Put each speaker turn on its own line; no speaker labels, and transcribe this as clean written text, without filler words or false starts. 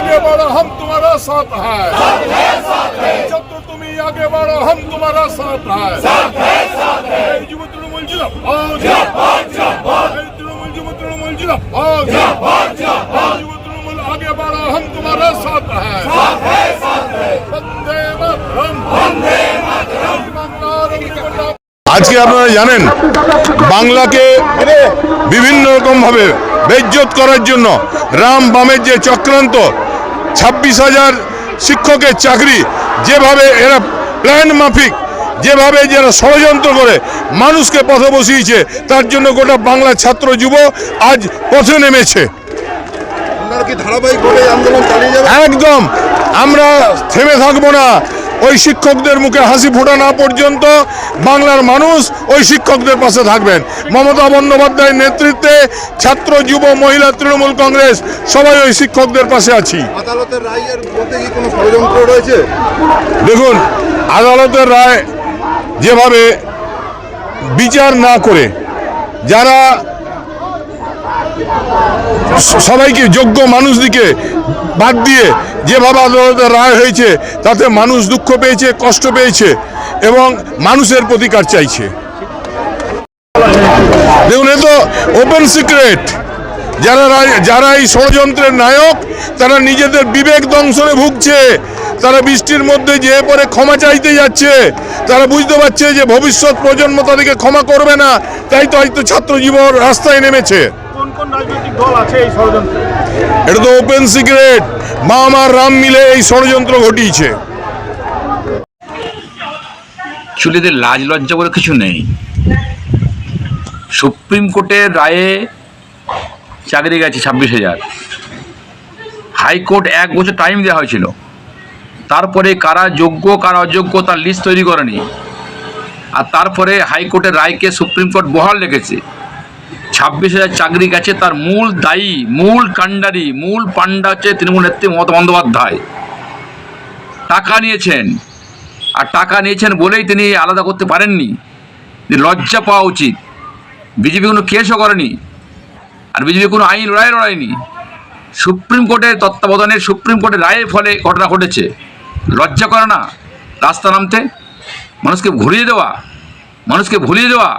आगे बढ़ो हम तुम्हारा साथ है शत्रु तुम्हें आगे बढ़ो हम तुम्हारा साथ है युवा तृणमूल जिंदाबाद तृणमूल युवा तृणमूल जिंदाबाद युवा तृणमूल आगे बढ़ो हम तुम्हारा साथ है वंदे मातरम আজকে আপনারা জানেন বাংলাকে বিভিন্ন রকম ভাবে বেইজ্জত করার জন্য রাম বামের যে চক্রান্ত 26,000 শিক্ষকের চাকরি যেভাবে এরা প্ল্যান মাফিক যেভাবে যারা ষড়যন্ত্র করে মানুষকে পথে বসিয়েছে তার জন্য গোটা বাংলা ছাত্র যুব আজ পথে নেমেছে। একদম আমরা থেমে থাকবো না। ওই শিক্ষকদের মুখে হাসি ফোটা না পর্যন্ত বাংলার মানুষ ওই শিক্ষকদের পাশে থাকবেন। মমতা বন্দ্যোপাধ্যায়ের নেতৃত্বে ছাত্র যুব মহিলা তৃণমূল কংগ্রেস সবাই ওই শিক্ষকদের পাশে আছি।
আদালতের রায়ের মধ্যে কি কোনো ষড়যন্ত্র রয়েছে?
দেখুন, আদালতের রায় যেভাবে বিচার না করে যারা সবাইকে যোগ্য মানুষদিকে বাদ দিয়ে যেভাবে আদালতের রায় হয়েছে তাতে মানুষ দুঃখ পেয়েছে, কষ্ট পেয়েছে এবং মানুষের প্রতিকার চাইছে। দেখুন, এ তো ওপেন সিক্রেট। যারা এই ষড়যন্ত্রের নায়ক তারা নিজেদের বিবেক দংশনে ভুগছে। তারা বৃষ্টির মধ্যে যে পরে ক্ষমা চাইতে যাচ্ছে। তারা বুঝতে পারছে যে ভবিষ্যৎ প্রজন্ম তাদেরকে ক্ষমা করবে না, তাই তো হয়তো ছাত্র জীবন রাস্তায় নেমেছে। এটা তো ওপেন সিক্রেট। মা আমার রাম মিলে এই ষড়যন্ত্র ঘটিয়েছে।
চুলিদের লাজ লজ্জা বলে কিছু নেই। সুপ্রিম কোর্টের রায়ে চাকরি গেছে 26,000। হাইকোর্ট 1 বছর টাইম দেওয়া হয়েছিল, তারপরে কারা যোগ্য কারা অযোগ্য তার লিস্ট তৈরি করেনি। আর তারপরে হাইকোর্টের রায়কে সুপ্রিম কোর্ট বহাল রেখেছে। 26,000 চাকরি গেছে, তার মূল দায়ী মূল কাণ্ডারি মূল পাণ্ডা হচ্ছে তৃণমূল নেত্রী মমতা বন্দ্যোপাধ্যায়। টাকা নিয়েছেন, আর টাকা নিয়েছেন বলেই তিনি আলাদা করতে পারেননি। লজ্জা পাওয়া উচিত। বিজেপি কোনো কেসও করেনি, আর বিজেপি কোনো আইন লড়াইনি। সুপ্রিম কোর্টের তত্ত্বাবধানে সুপ্রিম কোর্টের রায়ের ফলে ঘটনা ঘটেছে। লজ্জা করে না রাস্তা নামতে, মানুষকে ভুলিয়ে দেওয়া